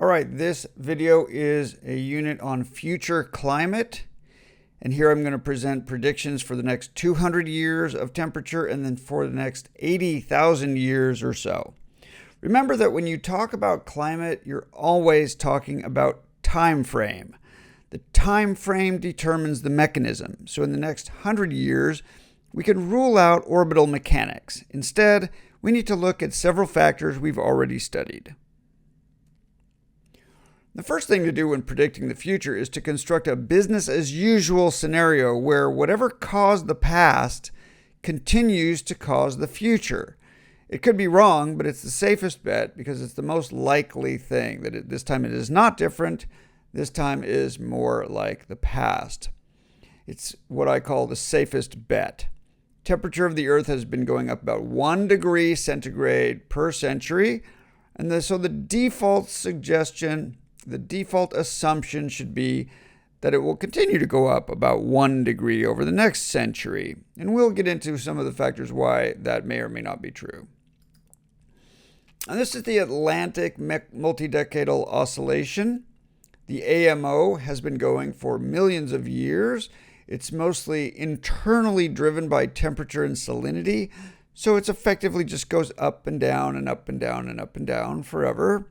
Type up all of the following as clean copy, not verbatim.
All right, this video is a unit on future climate. And here I'm going to present predictions for the next 200 years of temperature and then for the next 80,000 years or so. Remember that when you talk about climate, you're always talking about time frame. The time frame determines the mechanism. So in the next 100 years, we can rule out orbital mechanics. Instead, we need to look at several factors we've already studied. The first thing to do when predicting the future is to construct a business as usual scenario where whatever caused the past continues to cause the future. It could be wrong, but it's the safest bet because it's the most likely thing that this time it is not different. This time is more like the past. It's what I call the safest bet. Temperature of the Earth has been going up about 1 degree centigrade per century. And so the default assumption should be that it will continue to go up about 1 degree over the next century. And we'll get into some of the factors why that may or may not be true. And this is the Atlantic multi-decadal oscillation. The AMO has been going for millions of years. It's mostly internally driven by temperature and salinity. So it's effectively just goes up and down and up and down and up and down forever.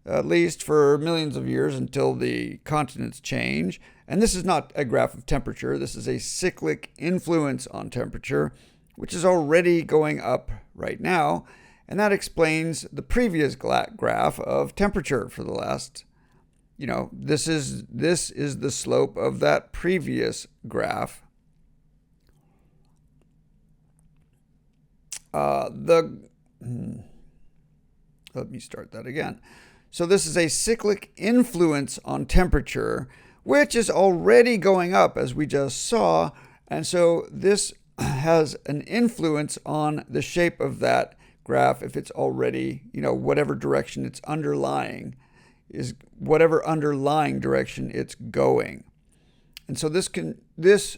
At least for millions of years until the continents change. And this is not a graph of temperature. This is a cyclic influence on temperature, which is already going up right now. And that explains the previous graph of temperature for the last, this is the slope of that previous graph. Let me start that again. So this is a cyclic influence on temperature, which is already going up, as we just saw. And so this has an influence on the shape of that graph if it's already, whatever direction it's underlying is whatever underlying direction it's going. And so this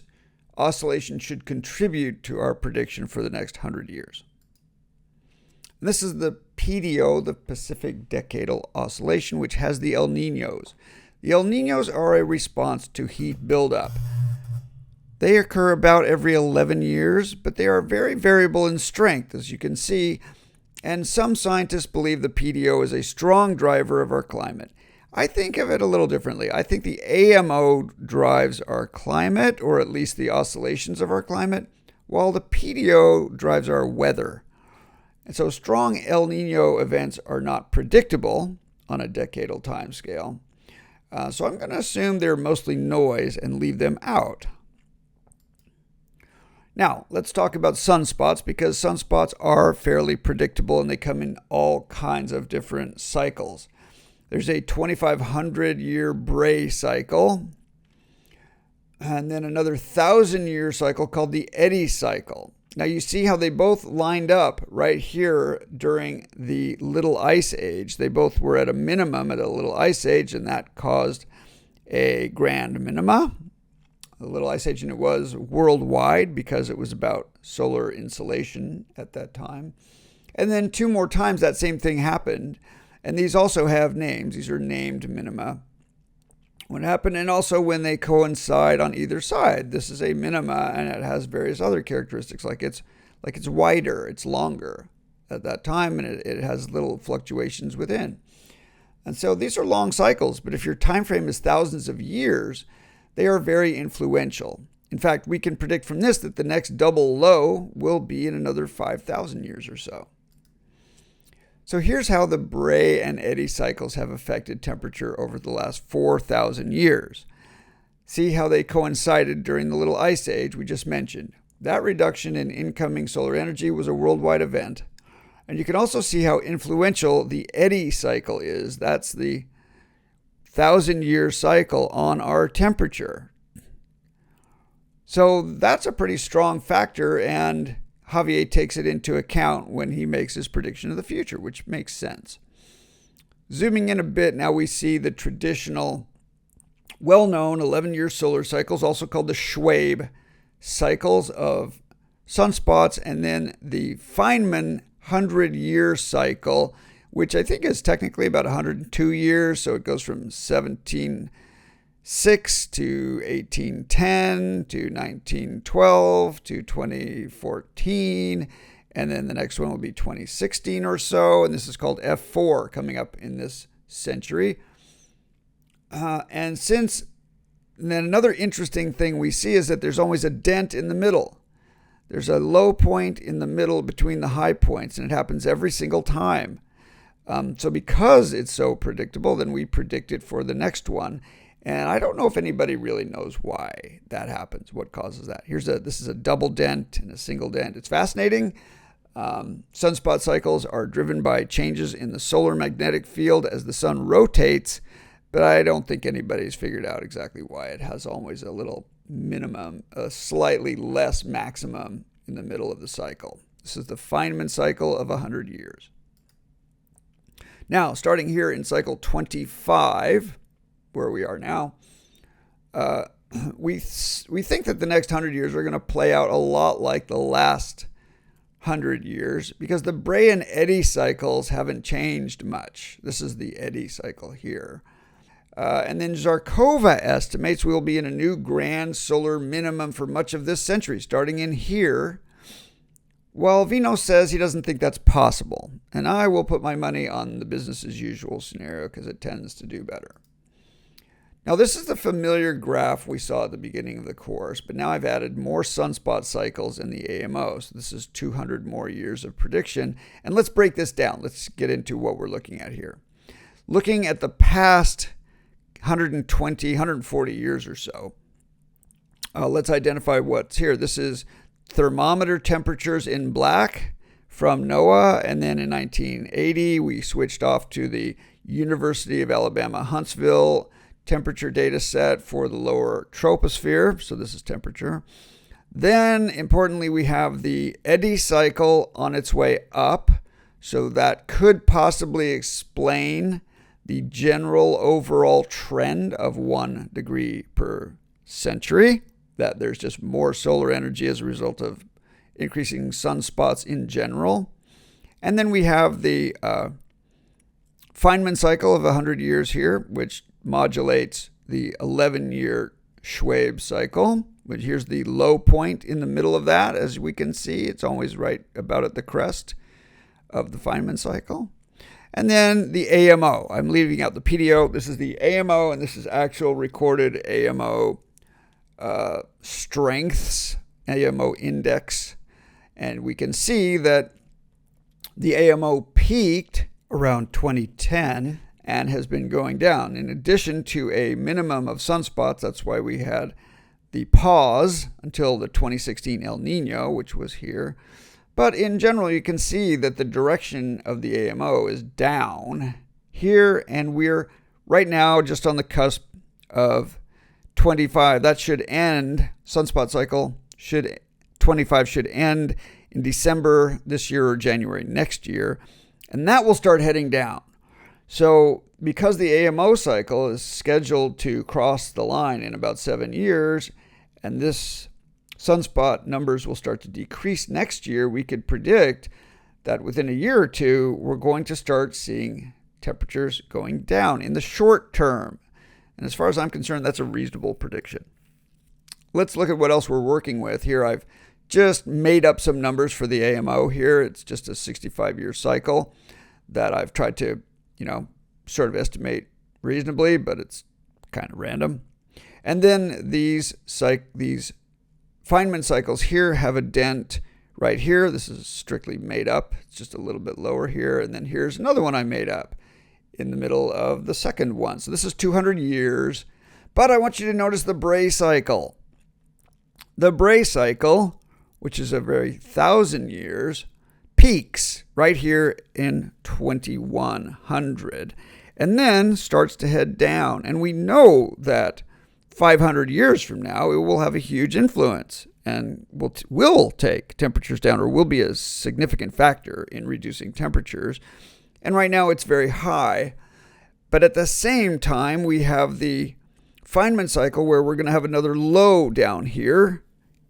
oscillation should contribute to our prediction for the next 100 years. And this is the PDO, the Pacific Decadal Oscillation, which has the El Niños. The El Niños are a response to heat buildup. They occur about every 11 years, but they are very variable in strength, as you can see. And some scientists believe the PDO is a strong driver of our climate. I think of it a little differently. I think the AMO drives our climate, or at least the oscillations of our climate, while the PDO drives our weather. And so strong El Niño events are not predictable on a decadal time scale. So I'm going to assume they're mostly noise and leave them out. Now, let's talk about sunspots, because sunspots are fairly predictable and they come in all kinds of different cycles. There's a 2,500-year Bray cycle, and then another 1,000-year cycle called the Eddy cycle. Now you see how they both lined up right here during the Little Ice Age. They both were at a minimum at a Little Ice Age, and that caused a grand minima. The Little Ice Age, and it was worldwide because it was about solar insolation at that time. And then 2 more times that same thing happened. And these also have names. These are named minima. What happened, and also when they coincide on either side. This is a minima, and it has various other characteristics, like it's wider, it's longer at that time, and it has little fluctuations within. And so these are long cycles, but if your time frame is thousands of years, they are very influential. In fact, we can predict from this that the next double low will be in another 5,000 years or so. So here's how the Bray and Eddy cycles have affected temperature over the last 4,000 years. See how they coincided during the Little Ice Age we just mentioned. That reduction in incoming solar energy was a worldwide event. And you can also see how influential the Eddy cycle is. That's the 1,000-year cycle on our temperature. So that's a pretty strong factor, and Javier takes it into account when he makes his prediction of the future, which makes sense. Zooming in a bit, now we see the traditional, well-known 11-year solar cycles, also called the Schwabe cycles of sunspots, and then the Feynman 100-year cycle, which I think is technically about 102 years. So it goes from 1706 to 1810 to 1912 to 2014. And then the next one will be 2016 or so. And this is called F4 coming up in this century. And then another interesting thing we see is that there's always a dent in the middle. There's a low point in the middle between the high points, and it happens every single time. So because it's so predictable, then we predict it for the next one. And I don't know if anybody really knows why that happens, what causes that. This is a double dent and a single dent. It's fascinating. Sunspot cycles are driven by changes in the solar magnetic field as the sun rotates, but I don't think anybody's figured out exactly why it has always a little minimum, a slightly less maximum in the middle of the cycle. This is the Feynman cycle of 100 years. Now, starting here in cycle 25, where we are now, we think that the next 100 years are going to play out a lot like the last 100 years because the Bray and Eddy cycles haven't changed much. This is the Eddy cycle here. And then Zarkova estimates we will be in a new grand solar minimum for much of this century, starting in here. Well, Vinos says he doesn't think that's possible. And I will put my money on the business as usual scenario because it tends to do better. Now, this is the familiar graph we saw at the beginning of the course, but now I've added more sunspot cycles in the AMO. So this is 200 more years of prediction. And let's break this down. Let's get into what we're looking at here. Looking at the past 120, 140 years or so, let's identify what's here. This is thermometer temperatures in black from NOAA, and then in 1980 we switched off to the University of Alabama Huntsville temperature data set for the lower troposphere. So this is temperature. Then importantly, we have the Eddy cycle on its way up. So that could possibly explain the general overall trend of 1 degree per century, that there's just more solar energy as a result of increasing sunspots in general. And then we have the Feynman cycle of 100 years here, which modulates the 11-year Schwabe cycle, which here's the low point in the middle of that. As we can see, it's always right about at the crest of the Feynman cycle. And then the AMO. I'm leaving out the PDO. This is the AMO, and this is actual recorded AMO strengths, AMO index. And we can see that the AMO peaked around 2010 and has been going down. In addition to a minimum of sunspots, that's why we had the pause until the 2016 El Nino, which was here. But in general, you can see that the direction of the AMO is down here, and we're right now just on the cusp of 25. That should end, sunspot cycle, 25 should end in December this year or January next year, and that will start heading down. So because the AMO cycle is scheduled to cross the line in about 7 years, and this sunspot numbers will start to decrease next year, we could predict that within a year or two, we're going to start seeing temperatures going down in the short term. And as far as I'm concerned, that's a reasonable prediction. Let's look at what else we're working with here. I've just made up some numbers for the AMO here. It's just a 65-year cycle that I've tried to, sort of estimate reasonably, but it's kind of random. And then these Feynman cycles here have a dent right here. This is strictly made up. It's just a little bit lower here. And then here's another one I made up in the middle of the second one. So this is 200 years. But I want you to notice the Bray cycle. The Bray cycle, which is a very 1,000 years, peaks right here in 2100 and then starts to head down. And we know that 500 years from now, it will have a huge influence and will take temperatures down, or will be a significant factor in reducing temperatures. And right now it's very high. But at the same time, we have the Feynman cycle where we're going to have another low down here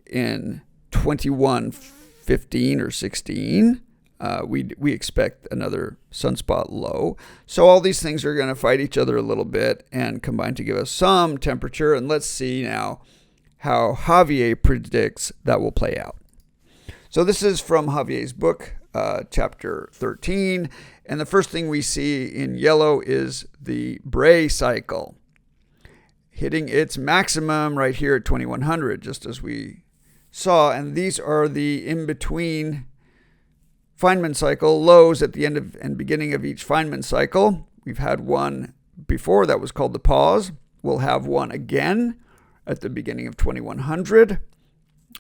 in 2115 or 16. we expect another sunspot low. So all these things are going to fight each other a little bit and combine to give us some temperature. And let's see now how Javier predicts that will play out. So this is from Javier's book, chapter 13. And the first thing we see in yellow is the Bray cycle hitting its maximum right here at 2100, just as we saw. And these are the in-between Feynman cycle lows at the end of and beginning of each Feynman cycle. We've had one before that was called the pause. We'll have one again at the beginning of 2100,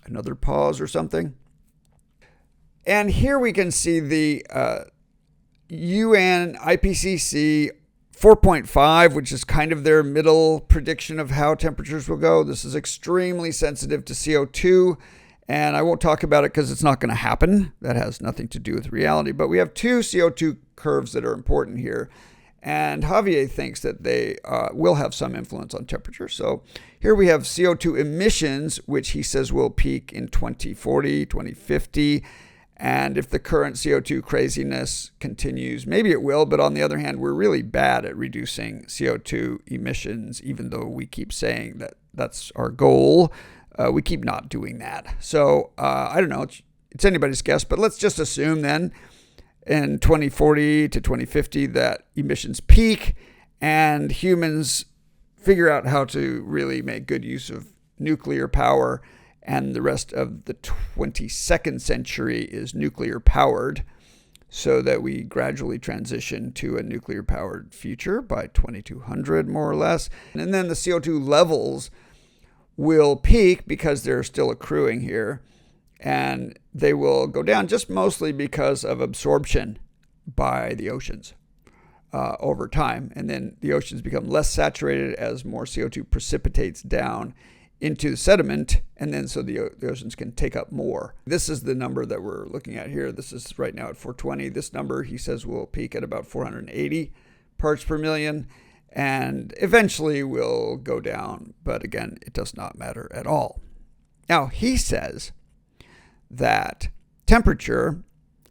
another pause or something. And here we can see the UN IPCC 4.5, which is kind of their middle prediction of how temperatures will go. This is extremely sensitive to CO2, and I won't talk about it because it's not going to happen. That has nothing to do with reality. But we have two CO2 curves that are important here, and Javier thinks that they will have some influence on temperature. So here we have CO2 emissions, which he says will peak in 2040, 2050. And if the current CO2 craziness continues, maybe it will. But on the other hand, we're really bad at reducing CO2 emissions, even though we keep saying that that's our goal. We keep not doing that. So I don't know. It's anybody's guess. But let's just assume then in 2040 to 2050 that emissions peak and humans figure out how to really make good use of nuclear power. And the rest of the 22nd century is nuclear powered, so that we gradually transition to a nuclear powered future by 2200, more or less. And then the CO2 levels will peak because they're still accruing here, and they will go down just mostly because of absorption by the oceans over time. And then the oceans become less saturated as more CO2 precipitates down into the sediment, and then so the oceans can take up more. This is the number that we're looking at here. This is right now at 420. This number, he says, will peak at about 480 parts per million, and eventually will go down. But again, it does not matter at all. Now, he says that temperature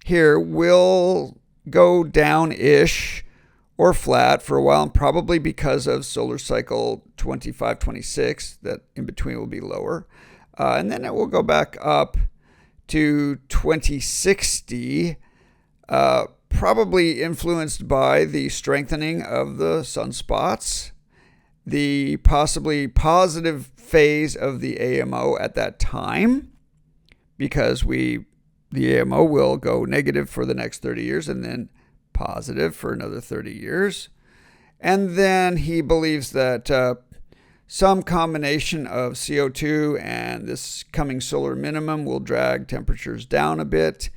here will go down-ish or flat for a while, and probably because of solar cycle 25-26, that in between will be lower. And then it will go back up to 2060, probably influenced by the strengthening of the sunspots, the possibly positive phase of the AMO at that time, because the AMO will go negative for the next 30 years and then positive for another 30 years. And then he believes that some combination of CO2 and this coming solar minimum will drag temperatures down a bit.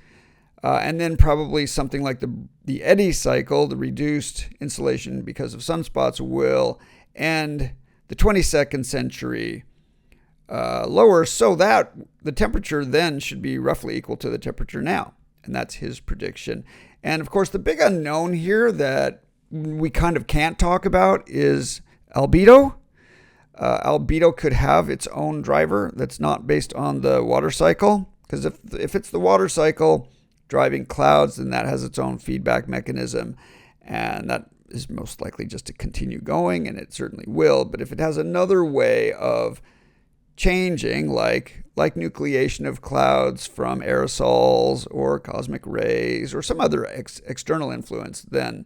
And then probably something like the eddy cycle, the reduced insolation because of sunspots, will end the 22nd century lower, so that the temperature then should be roughly equal to the temperature now. And that's his prediction. And of course, the big unknown here that we kind of can't talk about is albedo. Albedo could have its own driver that's not based on the water cycle. Because if it's the water cycle driving clouds, then that has its own feedback mechanism. And that is most likely just to continue going, and it certainly will. But if it has another way of changing, like nucleation of clouds from aerosols or cosmic rays or some other external influence, then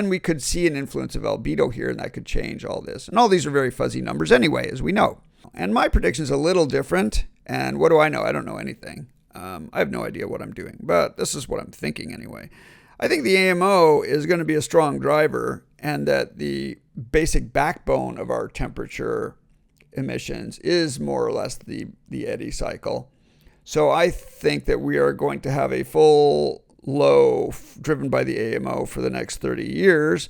we could see an influence of albedo here, and that could change all this. And all these are very fuzzy numbers anyway, as we know. And my prediction is a little different. And what do I know? I don't know anything. I have no idea what I'm doing, but this is what I'm thinking anyway. I think the AMO is going to be a strong driver, and that the basic backbone of our temperature emissions is more or less the eddy cycle. So I think that we are going to have a full low driven by the AMO for the next 30 years.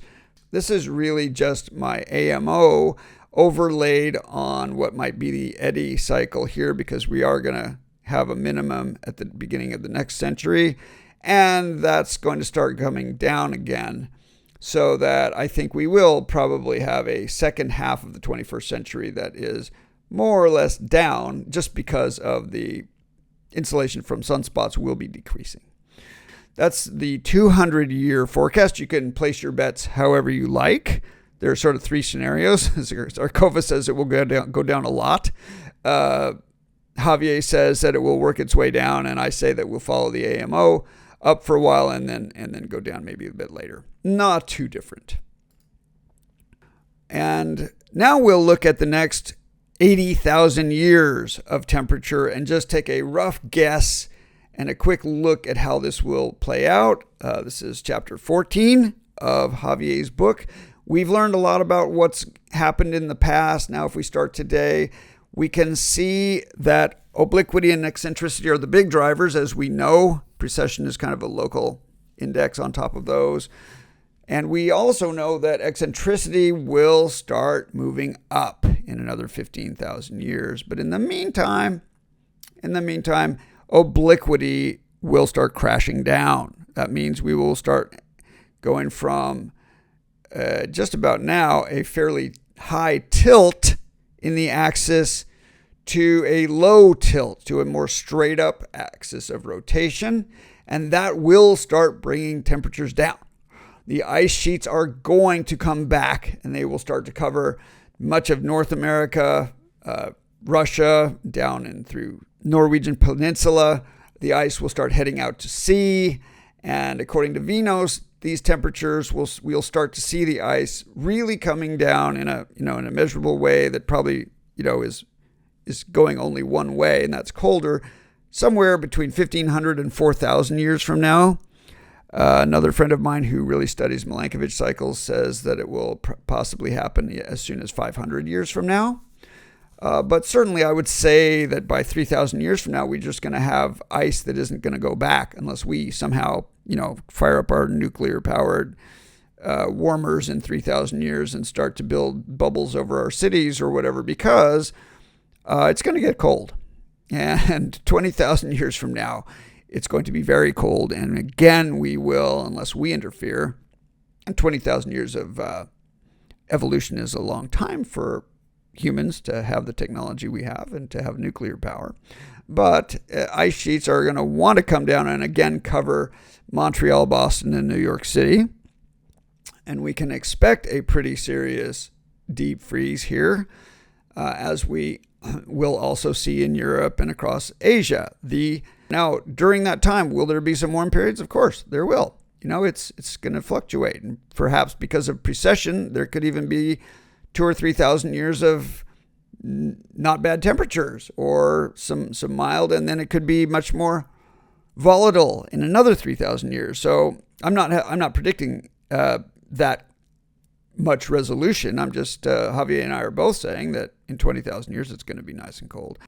This is really just my AMO overlaid on what might be the eddy cycle here, because we are going to have a minimum at the beginning of the next century, and that's going to start coming down again. So that I think we will probably have a second half of the 21st century that is more or less down, just because of the insolation from sunspots will be decreasing. That's the 200-year forecast. You can place your bets however you like. There are sort of three scenarios. Zarkova says it will go down a lot. Javier says that it will work its way down, and I say that we'll follow the AMO up for a while and then go down maybe a bit later. Not too different. And now we'll look at the next 80,000 years of temperature and just take a rough guess and a quick look at how this will play out. This is chapter 14 of Javier's book. We've learned a lot about what's happened in the past. Now, if we start today, we can see that obliquity and eccentricity are the big drivers, as we know. Precession is kind of a local index on top of those. And we also know that eccentricity will start moving up in another 15,000 years. But in the meantime, obliquity will start crashing down. That means we will start going from just about now a fairly high tilt in the axis to a low tilt, to a more straight up axis of rotation. And that will start bringing temperatures down. The ice sheets are going to come back, and they will start to cover much of North America, Russia, down and through Norwegian Peninsula. The ice will start heading out to sea, and according to Vinos, these temperatures we'll start to see the ice really coming down in a measurable way that probably is going only one way, and that's colder, somewhere between 1,500 and 4,000 years from now. Another friend of mine who really studies Milankovitch cycles says that it will possibly happen as soon as 500 years from now. But certainly I would say that by 3,000 years from now, we're just going to have ice that isn't going to go back unless we somehow, fire up our nuclear-powered warmers in 3,000 years and start to build bubbles over our cities or whatever, because it's going to get cold. And 20,000 years from now, it's going to be very cold. And again, we will, unless we interfere. And 20,000 years of evolution is a long time for humans to have the technology we have and to have nuclear power. But ice sheets are going to want to come down and again cover Montreal, Boston, and New York City. And we can expect a pretty serious deep freeze here, as we will also see in Europe and across Asia. Now, during that time, will there be some warm periods? Of course, there will. It's going to fluctuate. And perhaps because of precession, there could even be 2,000 or 3,000 years of not bad temperatures, or some mild, and then it could be much more volatile in another 3,000 years. So I'm not predicting that much resolution. I'm just Javier and I are both saying that in 20,000 years it's going to be nice and cold.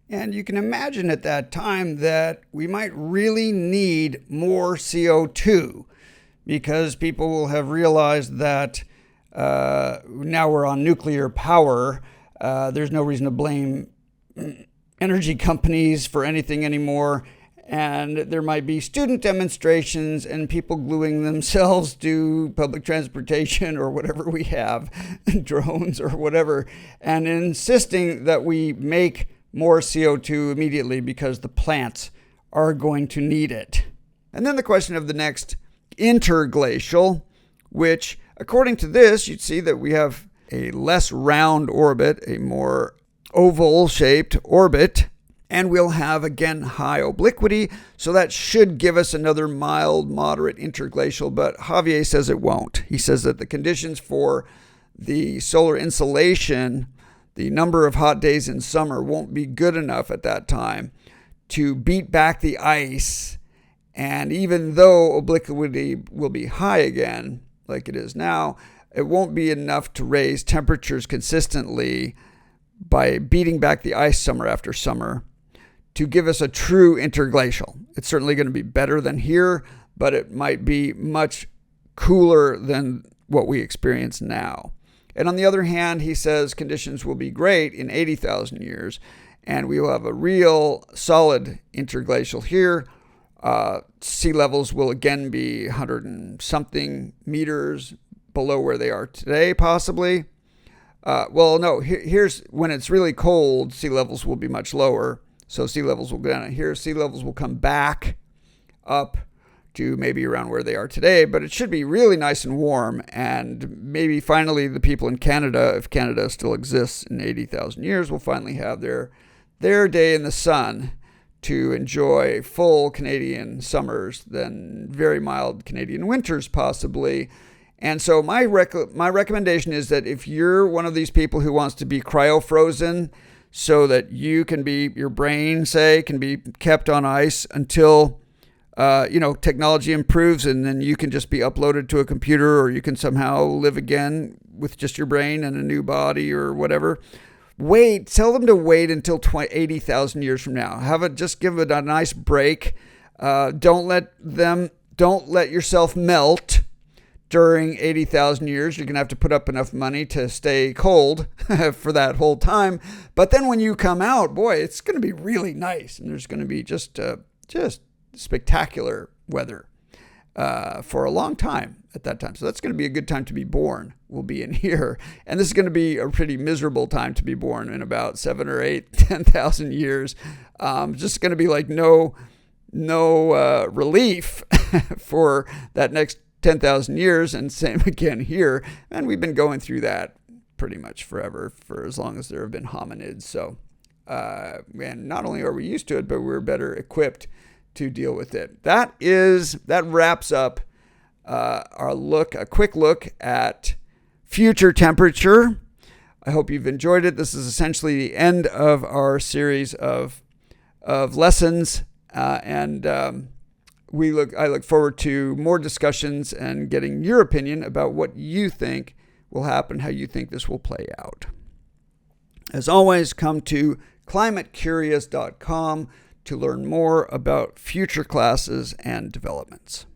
And you can imagine at that time that we might really need more CO2, because people will have realized that now we're on nuclear power. There's no reason to blame energy companies for anything anymore. And there might be student demonstrations and people gluing themselves to public transportation or whatever we have, drones or whatever, and insisting that we make more CO2 immediately because the plants are going to need it. And then the question of the next interglacial, which according to this, you'd see that we have a less round orbit, a more oval-shaped orbit, and we'll have, again, high obliquity, so that should give us another mild, moderate interglacial, but Javier says it won't. He says that the conditions for the solar insolation, the number of hot days in summer, won't be good enough at that time to beat back the ice, and even though obliquity will be high again, like it is now, it won't be enough to raise temperatures consistently by beating back the ice summer after summer to give us a true interglacial. It's certainly going to be better than here, but it might be much cooler than what we experience now. And on the other hand, he says conditions will be great in 80,000 years, and we will have a real solid interglacial here. Sea levels will again be 100 and something meters below where they are today, possibly. Here's when it's really cold, sea levels will be much lower. So sea levels will go down. Here, sea levels will come back up to maybe around where they are today, but it should be really nice and warm. And maybe finally the people in Canada, if Canada still exists in 80,000 years, will finally have their day in the sun to enjoy full Canadian summers, then very mild Canadian winters possibly. And so my recommendation is that if you're one of these people who wants to be cryo-frozen so that your brain, say, can be kept on ice until technology improves, and then you can just be uploaded to a computer, or you can somehow live again with just your brain and a new body or whatever. Tell them to wait until 80,000 years from now. Just give it a nice break. Don't let yourself melt during 80,000 years. You're going to have to put up enough money to stay cold for that whole time. But then when you come out, boy, it's going to be really nice. And there's going to be just spectacular weather for a long time at that time. So that's going to be a good time to be born. We'll be in here. And this is going to be a pretty miserable time to be born in about 7 or 8, 10,000 years. Just going to be like no relief for that next 10,000 years. And same again here. And we've been going through that pretty much forever, for as long as there have been hominids. So, and not only are we used to it, but we're better equipped to deal with it. That wraps up a quick look at future temperature. I hope you've enjoyed it. This is essentially the end of our series of lessons, and I look forward to more discussions and getting your opinion about what you think will happen, how you think this will play out. As always, come to climatecurious.com to learn more about future classes and developments.